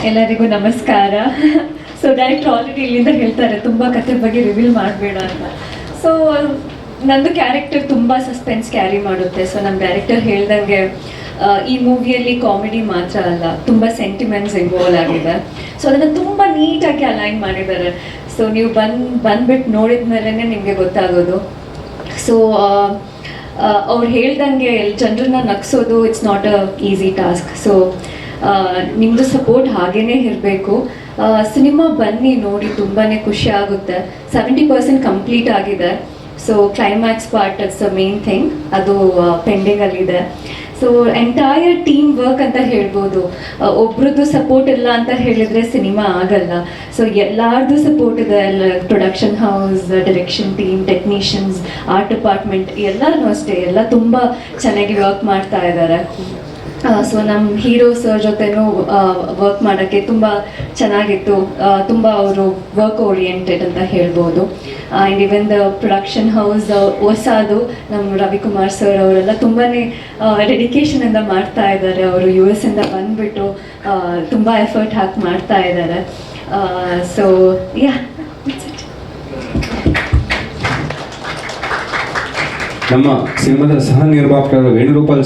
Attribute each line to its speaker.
Speaker 1: ಎಲ್ಲರಿಗೂ ನಮಸ್ಕಾರ. So director already ಇಲ್ಲಿಂದ ಹೇಳ್ತಾರೆ ತುಂಬ ಕತೆ ಬಗ್ಗೆ ರಿವೀಲ್ ಮಾಡಬೇಡ ಅಂತ. ಸೊ ನಂದು ಕ್ಯಾರೆಕ್ಟರ್ ತುಂಬ ಸಸ್ಪೆನ್ಸ್ ಕ್ಯಾರಿ ಮಾಡುತ್ತೆ. ಸೊ ನಮ್ಮ ಡೈರೆಕ್ಟರ್ ಹೇಳ್ದಂಗೆ ಈ ಮೂವಿಯಲ್ಲಿ ಕಾಮಿಡಿ ಮಾತ್ರ ಅಲ್ಲ, ತುಂಬ ಸೆಂಟಿಮೆಂಟ್ಸ್ ಇನ್ವಾಲ್ವ್ ಆಗಿದೆ. ಸೊ ಅದನ್ನು ತುಂಬ ನೀಟಾಗಿ ಅಲೈನ್ ಮಾಡಿದ್ದಾರೆ. ಸೊ ನೀವು ಬಂದ್ಬಿಟ್ಟು ನೋಡಿದ ಮೇಲೇ ನಿಮಗೆ ಗೊತ್ತಾಗೋದು. ಸೊ ಅವ್ರು ಹೇಳ್ದಂಗೆ ಜನರನ್ನ ನಗಿಸೋದು it's not a easy task. So ನಿಮ್ಮದು ಸಪೋರ್ಟ್ ಹಾಗೇ ಇರಬೇಕು. ಸಿನಿಮಾ ಬನ್ನಿ ನೋಡಿ, ತುಂಬಾ ಖುಷಿ ಆಗುತ್ತೆ. 70% ಕಂಪ್ಲೀಟ್ ಆಗಿದೆ. So climax part it's the main thing, ಅದು ಪೆಂಡಿಂಗಲ್ಲಿದೆ. ಸೊ ಎಂಟೈರ್ ಟೀಮ್ ವರ್ಕ್ ಅಂತ ಹೇಳ್ಬೋದು. ಒಬ್ರದ್ದು ಸಪೋರ್ಟ್ ಇಲ್ಲ ಅಂತ ಹೇಳಿದರೆ ಸಿನಿಮಾ ಆಗಲ್ಲ. ಸೊ ಎಲ್ಲಾರ್ದು ಸಪೋರ್ಟ್ ಇದೆ. Production house, direction team, technicians, art department ಎಲ್ಲರೂ ಅಷ್ಟೇ, ಎಲ್ಲ ತುಂಬ ಚೆನ್ನಾಗಿ ವರ್ಕ್ ಮಾಡ್ತಾ ಇದ್ದಾರೆ. ಸೊ ನಮ್ಮ ಹೀರೋ ಸರ್ ಜೊತೆನೂ ವರ್ಕ್ ಮಾಡೋಕ್ಕೆ ತುಂಬ ಚೆನ್ನಾಗಿತ್ತು. ತುಂಬ ಅವರು ವರ್ಕ್ ಓರಿಯೆಂಟೆಡ್ ಅಂತ ಹೇಳ್ಬೋದು. And even the production house ಹೊಸದು ನಮ್ಮ ರವಿಕುಮಾರ್ ಸರ್ ಅವರೆಲ್ಲ ತುಂಬಾ ಡೆಡಿಕೇಶನಿಂದ ಮಾಡ್ತಾ ಇದ್ದಾರೆ. ಅವರು US ಇಂದ ಬಂದುಬಿಟ್ಟು ತುಂಬ ಎಫರ್ಟ್ ಹಾಕಿ ಮಾಡ್ತಾ ಇದ್ದಾರೆ. ಸೊ ಯಾ,
Speaker 2: ನಮ್ಮ ಸಿನಿಮಾದ ಸಹ ನಿರ್ಮಾಪಕರಾದ ವೇಣುಗೋಪಾಲ್